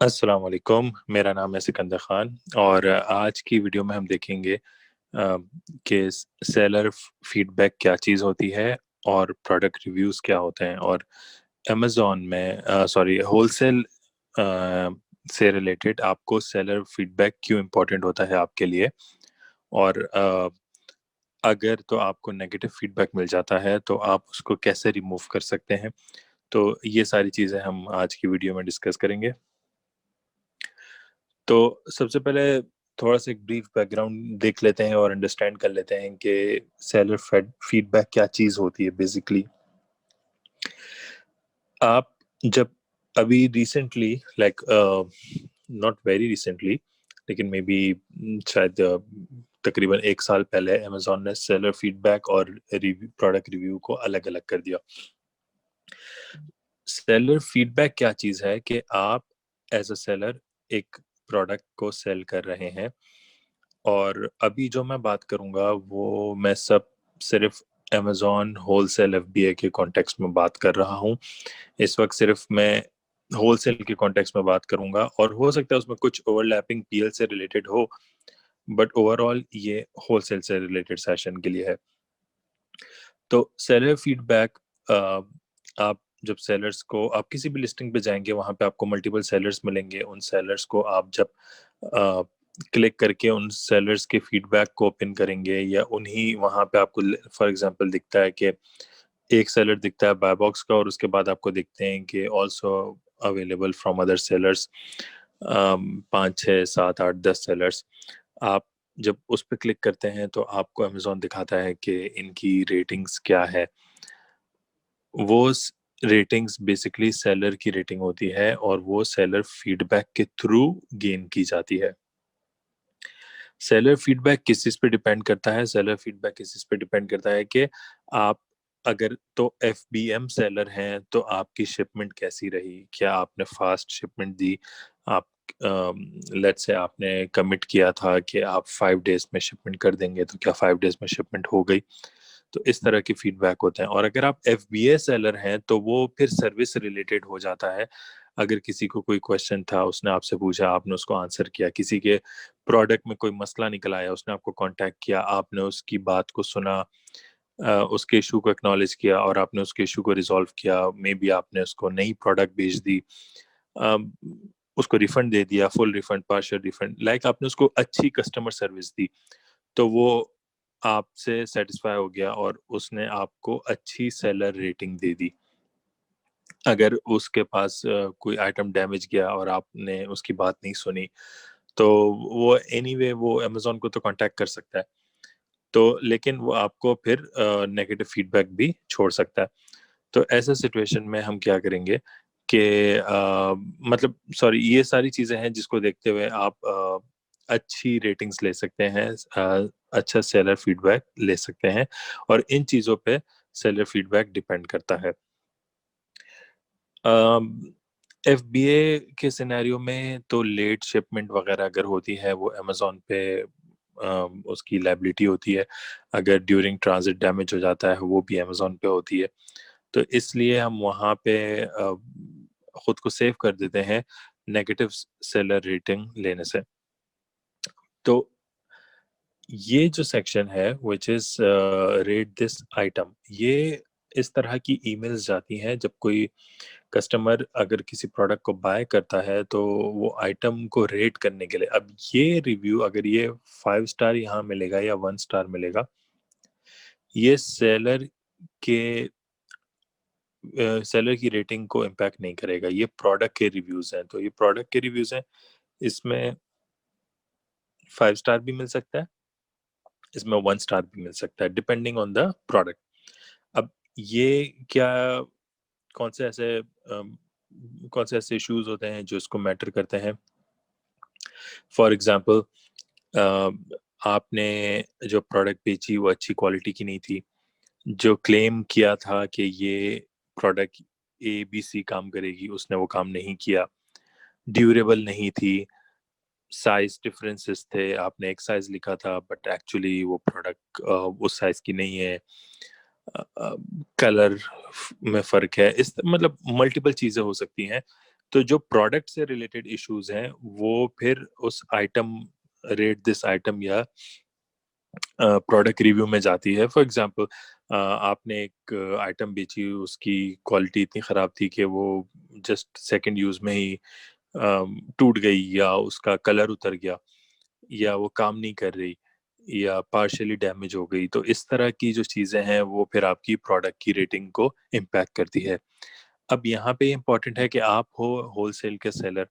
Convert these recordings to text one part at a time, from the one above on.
अस्सलाम वालेकुम। मेरा नाम है सिकंदर खान और आज की वीडियो में हम देखेंगे कि सेलर फीडबैक क्या चीज़ होती है और प्रोडक्ट रिव्यूज़ क्या होते हैं और अमेज़न में सॉरी होलसेल से रिलेटेड आपको सेलर फीडबैक क्यों इम्पोर्टेंट होता है आपके लिए। और अगर तो आपको नेगेटिव फीडबैक मिल जाता है तो आप उसको कैसे रिमूव कर सकते हैं। तो ये सारी चीज़ें हम आज की वीडियो में डिस्कस करेंगे। तो सबसे पहले थोड़ा-सा एक ब्रीफ बैकग्राउंड देख लेते हैं और अंडरस्टैंड कर लेते हैं कि सेलर फीडबैक क्या चीज़ होती है बेसिकली। आप जब अभी recently like not very recently लेकिन मे बी शायद तकरीबन 1 साल पहले अमेज़न ने सेलर फीडबैक और प्रोडक्ट रिव्यू को अलग-अलग कर दिया। सेलर फीडबैक क्या चीज़ है कि आप एज़ अ सेलर एक प्रोडक्ट को सेल कर रहे हैं और अभी जो मैं बात करूँगा वो मैं सब सिर्फ अमेज़न होलसेल एफबीए के कॉन्टेक्स्ट में बात कर रहा हूँ। इस वक़्त सिर्फ मैं होलसेल के कॉन्टेक्स्ट में बात करूँगा और हो सकता है उसमें कुछ ओवरलैपिंग पीएल से रिलेटेड हो, बट ओवरऑल ये होलसेल से रिलेटेड सेशन के लिए है। तो सेलर फीडबैक आप जब सेलर्स को आप किसी भी लिस्टिंग पे जाएँगे वहाँ पे आपको मल्टीपल सेलर्स मिलेंगे। उन सेलर्स को आप जब क्लिक करके उन सेलर्स के फीडबैक को ओपन करेंगे या उन्हीं वहाँ पे आपको फॉर एग्जांपल दिखता है कि एक सेलर दिखता है बाय बॉक्स का और उसके बाद आपको दिखते हैं कि also available from other sellers 5, 6, 7, 8, 10 sellers. आप जब उस पे क्लिक करते हैं तो आपको अमेज़न दिखाता है कि इनकी रेटिंग्स क्या है। वो रेटिंग्स बेसिकली सेलर की रेटिंग होती है और वो सेलर फीडबैक के थ्रू गेन की जाती है। सेलर फीडबैक किस चीज़ पे डिपेंड करता है? सेलर फीडबैक इस चीज़ पे डिपेंड करता है कि आप अगर तो एफबीएम सेलर हैं, तो आपकी शिपमेंट कैसी रही? क्या आपने फास्ट शिपमेंट दी? आप लेट्स से आपने कमिट किया था कि आप 5 डेज़ में शिपमेंट कर देंगे, तो क्या 5 डेज़ में शिपमेंट हो गई? तो इस तरह के फीडबैक होते हैं और अगर आप एफबीए सेलर हैं, तो वो फिर सर्विस रिलेटेड हो जाता है। अगर किसी को कोई क्वेश्चन था, उसने आपसे पूछा, आपने उसको आंसर किया, किसी के प्रोडक्ट में कोई मसला निकल आया, उसने आपको कॉन्टैक्ट किया, आपने उसकी बात को सुना, उसके इश्यू को एक्नॉलेज किया और आपने उसके इश्यू को रिज़ॉल्व किया। मेबी आपने उसको नई प्रोडक्ट भेज दी, अम, उसको रिफंड दे दिया, full refund, partial refund, like आपने उसको अच्छी कस्टमर सर्विस दी, तो वो आपसे सैटिस्फाई हो गया और उसने आपको अच्छी सेलर रेटिंग दे दी। अगर उसके पास कोई आइटम डैमेज गया और आपने उसकी बात नहीं सुनी, तो वो एनीवे वो अमेज़न को तो कॉन्टैक्ट कर सकता है। तो लेकिन वो आपको फिर नेगेटिव फीडबैक भी छोड़ सकता है। तो ऐसे सिचुएशन में हम क्या करेंगे कि मतलब सॉरी ये सारी चीज़ें हैं जिसको देखते हुए आप अच्छी रेटिंग्स ले सकते हैं, अच्छा सेलर फीडबैक ले सकते हैं और इन चीज़ों पे सेलर फीडबैक डिपेंड करता है। एफबीए के सिनेरियो में तो लेट शिपमेंट वगैरह अगर होती है वो अमेज़न पे उसकी लायबिलिटी होती है। अगर ड्यूरिंग ट्रांज़िट डैमेज हो जाता है वो भी अमेज़न पे होती है। तो इसलिए हम वहाँ पे खुद को सेव कर देते हैं नेगेटिव सेलर रेटिंग लेने से। तो ये जो सेक्शन है which is rate this item, ये इस तरह की ईमेल्स जाती हैं जब कोई कस्टमर अगर किसी प्रोडक्ट को बाय करता है तो वो आइटम को रेट करने के लिए, अब ये रिव्यू अगर ये 5 स्टार यहाँ मिलेगा या 1 स्टार मिलेगा, ये के सेलर की रेटिंग को इम्पैक्ट नहीं करेगा। ये प्रोडक्ट के रिव्यूज़ हैं, तो ये प्रोडक्ट के रिव्यूज़ हैं। इसमें 5 स्टार भी मिल सकता है, इसमें 1 स्टार भी मिल सकता है डिपेंडिंग ऑन द प्रोडक्ट। अब ये क्या कौन से ऐसे कौन से ऐसे इश्यूज़ होते हैं जो इसको मैटर करते हैं? फॉर एग्ज़ाम्पल आपने जो प्रोडक्ट बेची वो अच्छी क्वालिटी की नहीं थी। जो क्लेम किया था कि ये प्रोडक्ट एबीसी काम करेगी, उसने वो काम नहीं किया। ड्यूरेबल नहीं थी, साइज़ डिफरेंसेस थे, आपने एक साइज़ लिखा था बट एक्चुअली वो प्रोडक्ट उस साइज़ की नहीं है। कलर में फ़र्क है, इस मतलब मल्टीपल चीज़ें हो सकती हैं तो जो प्रोडक्ट से रिलेटेड इश्यूज हैं वो फिर उस आइटम, रेट दिस आइटम या प्रोडक्ट रिव्यू में जाती है। फॉर एग्जांपल आपने एक आइटम बेची, उसकी क्वालिटी इतनी ख़राब थी कि वो जस्ट सेकंड यूज़ में ही टूट गई, या उसका कलर उतर गया, या वो काम नहीं कर रही, या पार्शियली डैमेज हो गई। तो इस तरह की जो चीज़ें हैं वो फिर आपकी प्रोडक्ट की रेटिंग को इम्पैक्ट करती है। अब यहाँ पे इम्पोर्टेंट है कि आप हो होलसेल के सेलर,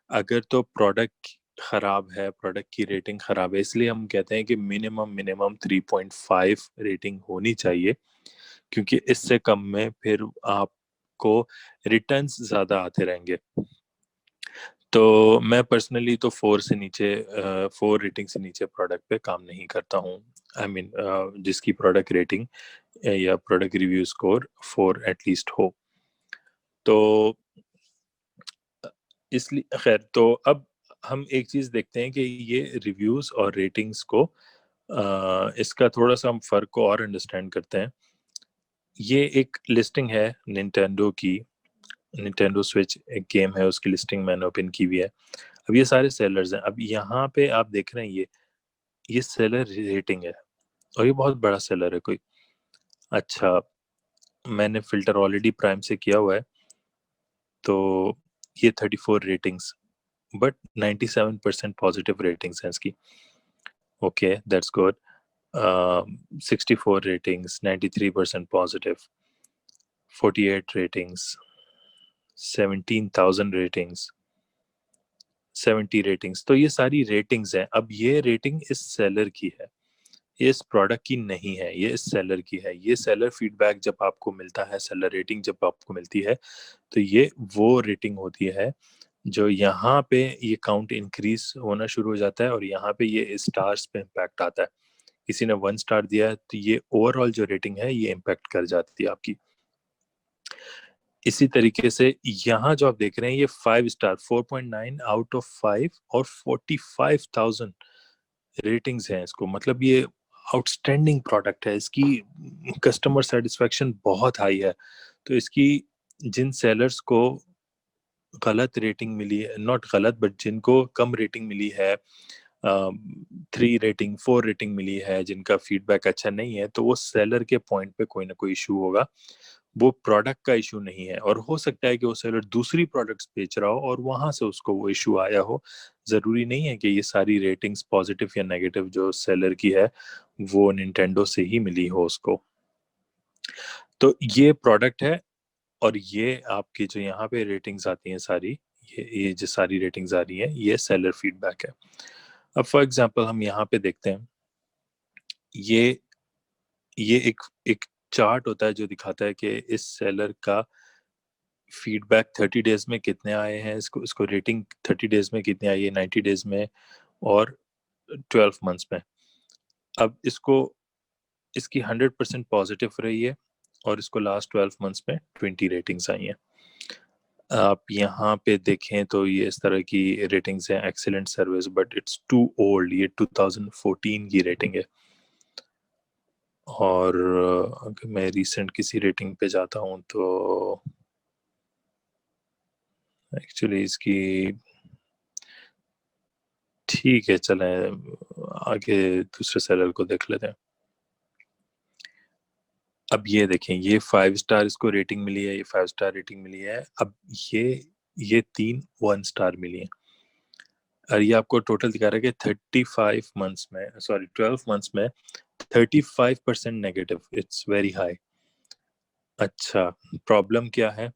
अगर तो प्रोडक्ट खराब है, प्रोडक्ट की रेटिंग खराब है, इसलिए हम कहते हैं कि मिनिमम मिनिमम 3.5 रेटिंग होनी चाहिए, क्योंकि इससे कम में फिर आपको रिटर्न्स ज़्यादा आते रहेंगे। तो मैं पर्सनली तो 4 रेटिंग से नीचे प्रोडक्ट पे काम नहीं करता हूँ। आई I मीन जिसकी प्रोडक्ट रेटिंग या प्रोडक्ट रिव्यू स्कोर 4 एटलीस्ट हो। तो इसलिए खैर, तो अब हम एक चीज़ देखते हैं कि ये रिव्यूज़ और रेटिंग्स को इसका थोड़ा-सा हम फ़र्क को और अंडरस्टैंड करते हैं। ये एक लिस्टिंग है निंटेंडो की, निंटेंडो स्विच एक गेम है, उसकी लिस्टिंग मैंने ओपन की हुई है। अब ये सारे सेलर्स हैं। अब यहाँ पे आप देख रहे हैं ये सेलर रेटिंग है, और ये बहुत बड़ा सेलर है कोई। अच्छा, मैंने फ़िल्टर ऑलरेडी प्राइम से किया हुआ है, तो ये 34 रेटिंग्स, बट 97% पॉजिटिव रेटिंग्स हैं इसकी। Okay, that's good. 64 ratings, 93% positive, 48 ratings, 17,000 ratings, 70 ratings। तो ये सारी रेटिंग्स हैं। अब ये रेटिंग इस सेलर की है, ये इस प्रोडक्ट की नहीं है, ये इस सेलर की है। ये सेलर फीडबैक जब आपको मिलता है, सेलर रेटिंग जब आपको मिलती है, तो ये वो रेटिंग होती है जो यहाँ पे ये काउंट इंक्रीज होना शुरू हो जाता है, और यहाँ पे ये स्टार्स पे इम्पैक्ट आता है। किसी ने 1 स्टार दिया है, तो ये ओवरऑल जो रेटिंग है ये इम्पैक्ट कर जाती है आपकी। इसी तरीके से यहाँ जो आप देख रहे हैं, ये 5 स्टार, 4.9 आउट ऑफ 5, और 45,000 रेटिंग्स हैं इसको। मतलब ये आउटस्टैंडिंग प्रोडक्ट है, इसकी कस्टमर सेटिस्फेक्शन बहुत हाई है। तो इसकी जिन सेलर्स को गलत रेटिंग मिली है, नॉट गलत, बट जिनको कम रेटिंग मिली है, 3 रेटिंग 4 रेटिंग मिली है, जिनका फीडबैक अच्छा नहीं है, तो वो सेलर के पॉइंट पे कोई ना कोई इशू होगा। वो प्रोडक्ट का इशू नहीं है, और हो सकता है कि वो सेलर दूसरी प्रोडक्ट्स बेच रहा हो और वहां से उसको वो इशू आया हो। जरूरी नहीं है कि ये सारी रेटिंग्स पॉजिटिव या नेगेटिव जो सेलर की है वो निंटेंडो से ही मिली हो उसको। तो ये प्रोडक्ट है, और ये आपकी जो यहाँ पे रेटिंग्स आती हैं सारी, ये जो सारी रेटिंग्स आ रही हैं, ये सेलर फीडबैक है। अब फॉर एग्जांपल हम यहाँ पे देखते हैं, ये ये एक चार्ट होता है जो दिखाता है कि इस सेलर का फीडबैक 30 डेज में कितने आए हैं, इसको इसको रेटिंग 30 डेज में कितनी आई है, 90 डेज में, और 12 मंथ्स में। अब इसको, इसकी 100% पॉजिटिव रही है, और इसको लास्ट 12 मंथ्स में 20 रेटिंग्स आई हैं। आप यहाँ पे देखें तो ये इस तरह की रेटिंग्स हैं, excellent service, but it's too old, ये 2014 की रेटिंग है। और अगर मैं रिसेंट किसी रेटिंग पे जाता हूँ तो एक्चुअली इसकी, ठीक है चलें आगे दूसरे सेलर को देख लेते हैं। अब ये देखें, ये 5 स्टार इसको रेटिंग मिली है, ये 5 स्टार रेटिंग मिली है। अब ये 3 1 स्टार मिली है, और ये आपको टोटल दिखा रहा है कि 35 मंथ्स में, सॉरी 12 मंथ्स में 35% नेगेटिव। It's very high. अच्छा, प्रॉब्लम क्या है?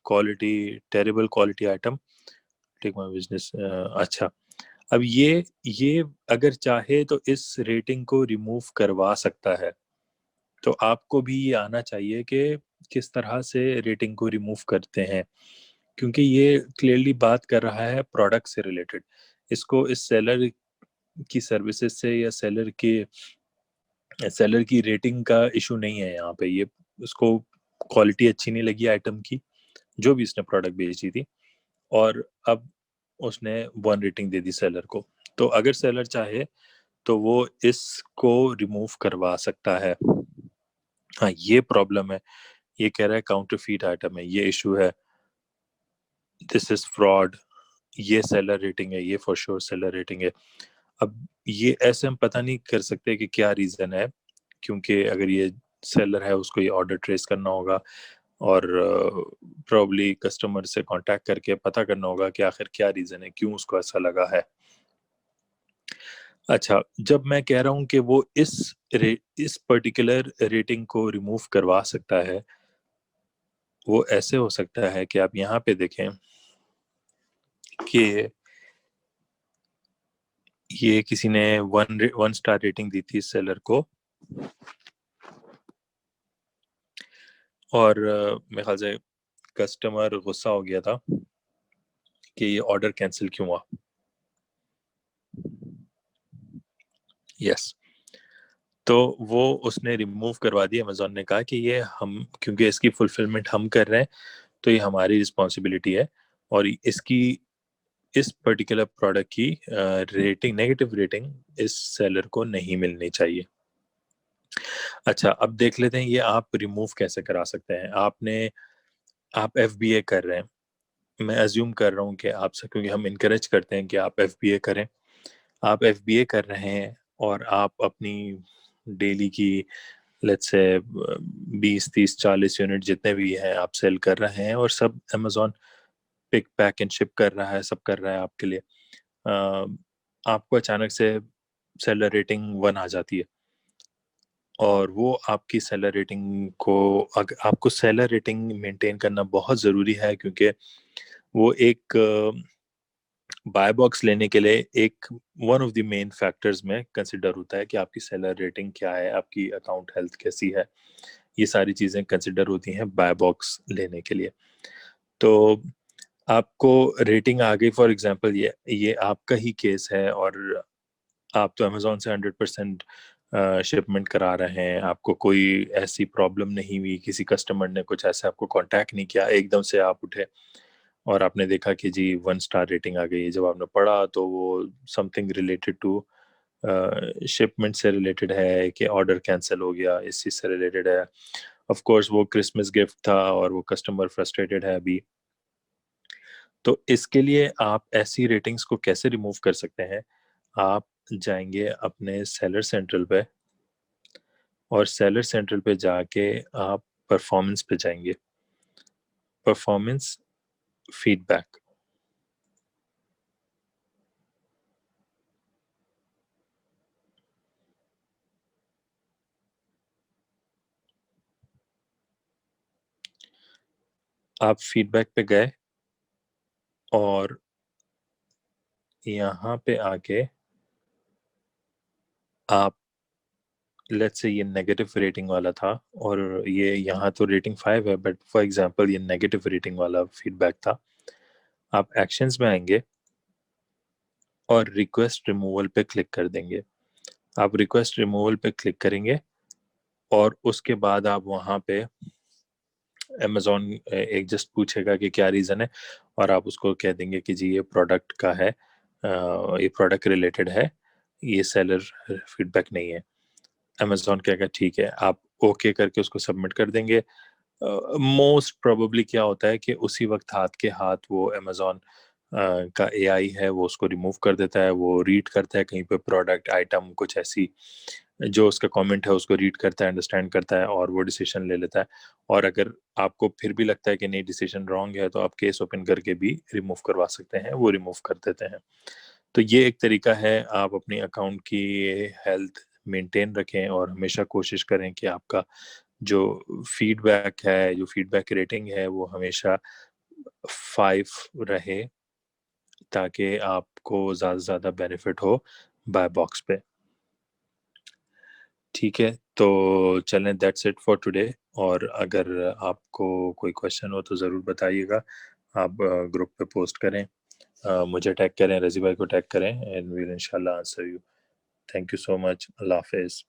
Quality, terrible quality item, take my business. अच्छा, अब ये अगर चाहे तो इस रेटिंग को रिमूव करवा सकता है। तो आपको भी ये आना चाहिए कि किस तरह से रेटिंग को रिमूव करते हैं, क्योंकि ये क्लियरली बात कर रहा है प्रोडक्ट से रिलेटेड। इसको इस सेलर की सर्विसेज से या सेलर की रेटिंग का इशू नहीं है यहाँ पे। ये उसको क्वालिटी अच्छी नहीं लगी आइटम की, जो भी इसने प्रोडक्ट बेची थी, और अब उसने 1 रेटिंग दे दी सेलर को। तो अगर सेलर चाहे तो वो इसको रिमूव करवा सकता है। हाँ, ये प्रॉब्लम है। ये कह रहा है काउंटरफीट आइटम है, ये इशू है। दिस इज फ्रॉड, ये सेलर रेटिंग है, ये फॉर श्योर सेलर रेटिंग है। अब ये ऐसे हम पता नहीं कर सकते कि क्या रीज़न है, क्योंकि अगर ये सेलर है उसको ये ऑर्डर ट्रेस करना होगा और प्रॉब्ली कस्टमर से कांटेक्ट करके पता करना होगा कि आखिर क्या रीज़न है, क्यों उसको ऐसा लगा है। अच्छा, जब मैं कह रहा हूँ कि वो इस पर्टिकुलर रेटिंग को रिमूव करवा सकता है, वो ऐसे हो सकता है कि आप यहाँ पे देखें कि ये किसी ने वन स्टार रेटिंग दी थी इस सेलर को, और मेरे ख्याल से कस्टमर गुस्सा हो गया था कि ये ऑर्डर कैंसिल क्यों हुआ। यस, तो वो उसने रिमूव करवा दिया। अमेजोन ने कहा कि ये हम, क्योंकि इसकी फुलफिलमेंट हम कर रहे हैं तो ये हमारी रिस्पॉन्सिबिलिटी है, और इसकी इस पर्टिकुलर प्रोडक्ट की रेटिंग, नेगेटिव रेटिंग इस सेलर को नहीं मिलनी चाहिए। अच्छा, अब देख लेते हैं ये आप रिमूव कैसे करा सकते हैं। आप एफबीए कर रहे हैं, मैं अज्यूम कर रहा हूँ कि आपसे, क्योंकि हम इनकरेज करते हैं कि आप एफबीए करें। आप एफबीए कर रहे हैं और आप अपनी डेली की, लेट्स से 20 30 40 यूनिट जितने भी हैं आप सेल कर रहे हैं, और सब Amazon pick pack and ship कर रहा है, सब कर रहा है आपके लिए। अ, आपको अचानक से सेलर रेटिंग 1 आ जाती है, और वो आपकी सेलर रेटिंग को, आपको सेलर रेटिंग मेंटेन करना बहुत ज़रूरी है, क्योंकि वो एक बाय बॉक्स लेने के लिए एक one of the main factors में कंसिडर होता है कि आपकी सेलर रेटिंग क्या है, आपकी अकाउंट हेल्थ कैसी है। ये सारी चीज़ें कंसिडर होती हैं बाय बॉक्स लेने के लिए। तो आपको रेटिंग आ गई, फॉर एग्जांपल ये आपका ही केस है, और आप तो अमेज़न से 100% शिपमेंट करा रहे हैं, आपको कोई ऐसी प्रॉब्लम नहीं हुई, किसी कस्टमर ने कुछ ऐसा आपको कांटेक्ट नहीं किया, एकदम से आप उठे और आपने देखा कि जी 1 स्टार रेटिंग आ गई है। जब आपने पढ़ा तो वो समथिंग रिलेटेड टू शिपमेंट से रिलेटेड है, कि ऑर्डर कैंसिल हो गया, इस चीज़ से रिलेटेड है। ऑफ कोर्स वो क्रिसमस गिफ्ट था और वो कस्टमर फ्रस्ट्रेटेड है अभी। तो इसके लिए आप ऐसी रेटिंग्स को कैसे रिमूव कर सकते हैं? आप जाएँगे अपने सेलर सेंट्रल पे, और सेलर सेंट्रल पे जाके आप परफॉर्मेंस पे जाएँगे। Performance feedback. आप फीडबैक पे गए और यहाँ पे आके आप, लेट्स से ये नेगेटिव रेटिंग वाला था, और ये यहाँ तो रेटिंग 5 है, बट फॉर एग्जांपल ये नेगेटिव रेटिंग वाला फीडबैक था। आप एक्शंस में आएँगे और रिक्वेस्ट रिमूवल पे क्लिक कर देंगे। आप रिक्वेस्ट रिमूवल पे क्लिक करेंगे, और उसके बाद आप वहाँ पे अमेज़न एक जस्ट पूछेगा कि क्या रीज़न है, और आप उसको कह देंगे कि जी ये प्रोडक्ट का है, ये प्रोडक्ट रिलेटेड है, ये सेलर फीडबैक नहीं है। अमेज़न कहेगा ठीक है, आप ओके करके उसको सबमिट कर देंगे। मोस्ट प्रोबेबली क्या होता है कि उसी वक़्त हाथ के हाथ वो अमेज़न का एआई है, वो उसको रिमूव कर देता है, वो रीड करता है कहीं पे प्रोडक्ट आइटम कुछ ऐसी जो उसका कमेंट है उसको रीड करता है, अंडरस्टैंड करता है, और वो डिसीजन ले लेता है। और अगर आपको फिर भी लगता है कि नहीं डिसीजन रॉन्ग है, तो आप केस ओपन करके भी रिमूव करवा सकते हैं, वो रिमूव कर देते हैं। तो ये एक तरीका है, आप अपनी अकाउंट की हेल्थ मेंटेन रखें, और हमेशा कोशिश करें कि आपका जो फीडबैक है, जो फीडबैक रेटिंग है, वो हमेशा 5 रहे, ताकि आपको ज़्यादा से ज़्यादा बेनिफिट हो बाय बॉक्स पे। ठीक है, तो चलें, दैट्स इट फॉर टुडे, और अगर आपको कोई क्वेश्चन हो तो ज़रूर बताइएगा। आप ग्रुप पे पोस्ट करें, मुझे टैग करें, रज़ी भाई को टैग करें, एंड वी विल इंशाल्लाह answer you. Thank you so much. अल्लाह हाफ़िज़।